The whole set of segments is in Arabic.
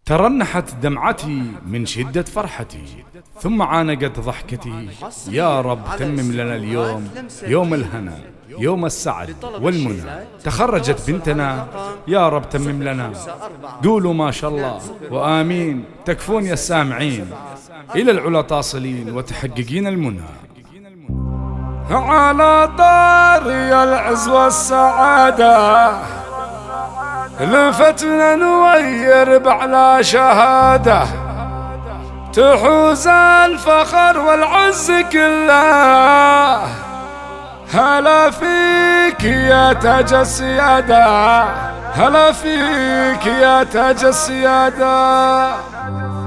ترنحت دمعتي من شدة فرحتي، ثم عانقت ضحكتي. يا رب تمم لنا اليوم يوم الهنا، يوم السعد والمنى. تخرجت بنتنا، يا رب تمم لنا. قولوا ما شاء الله وآمين، تكفون يا السامعين. إلى العلا تصلين وتحققين المنى. على طاري العز والسعادة لفتنا نوير بعلى شهادة، تحوز الفخر والعز كله. هلا فيك يا تاج السيادة، هلا فيك يا تاج السيادة.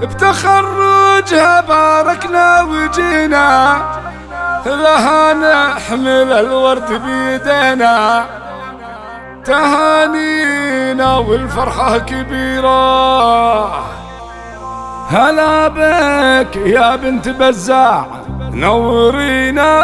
بتخرجها باركنا وجينا، لها نحمل الورد بيدينا. تهانينا والفرحة كبيرة. هلا بك يا بنت بزاع نورينا.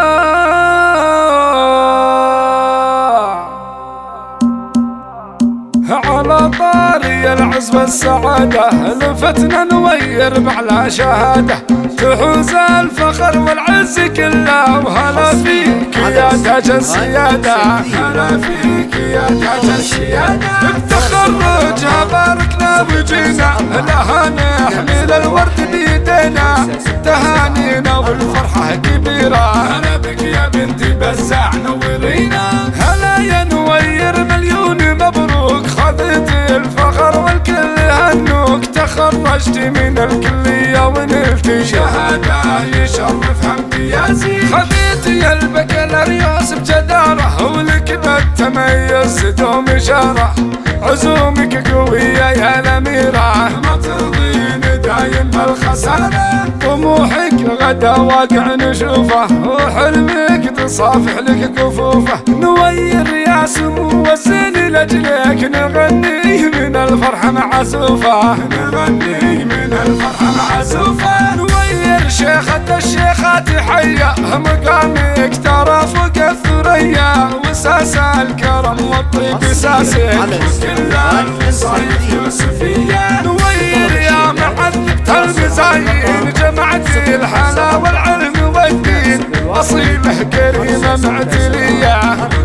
على طاري العز والسعادة لفتنا نوير بعلى شهادة، تحوز الفخر والعز كله. وهلا فيك يا تاج السيادة، هلا فيك يا تاج السيادة. بتخرجها باركنا وجينا، لها نحمل الورد بيدينا. تهانينا والفرحة كبيرة. هلا بك يا بنتي بزاع نورينا. هلا يا نوير مليون مبروك، خذت الفخر والكل هنوك. تخرجت من الكلية ونلتي شهادة يشرفها امتيازي. خذيت يا البكالوريوس بجدارة، ولك بالتميز دوم إشارة. عزومك قوية يا الأميرة، ما ترضين دايم بالخسارة. طموحك غدا واقع نشوفه، وحلمك تصافح لك كفوفه. نوير يا سمو الزين لأجلك نغني من الفرحة معزوفة، نغني من الفرحة معزوفة. نوير شيخة الشيخات حية، مقامك ترى فوق الثريا. وساس الكرم والطيب ساسك، وكل الوصايف يوسفية. نوير يا معذبت المزايين، جمعت الحلا والعلم والدين. أصيله كريمة معتلية،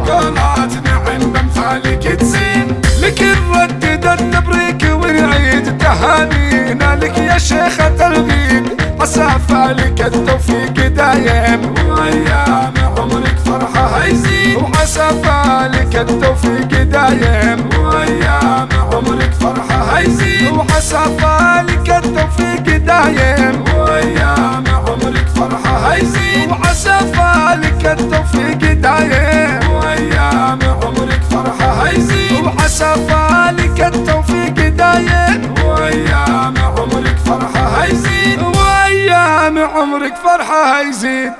قولاتنا عند أمثالك تزين. لك نردد نبريك ونعيد تهانينا لك يا شيخة الغيد. عسى فالك التوفيق دايم، وأيام عمرك فرحة هيزيد. وعسى فالك التوفيق دايم، وأيام عمرك فرحة هيزيد. وعسى فالك التوفيق دايم، وأيام عمرك فرحة هيزيد. وعسى فالك التوفيق دايم، وأيام عمرك فرحة هيزيد. وعسى فالك التوفيق دايم، وأيام عمرك فرحة هيزيد. وأيام عمرك فرحة هيزيد.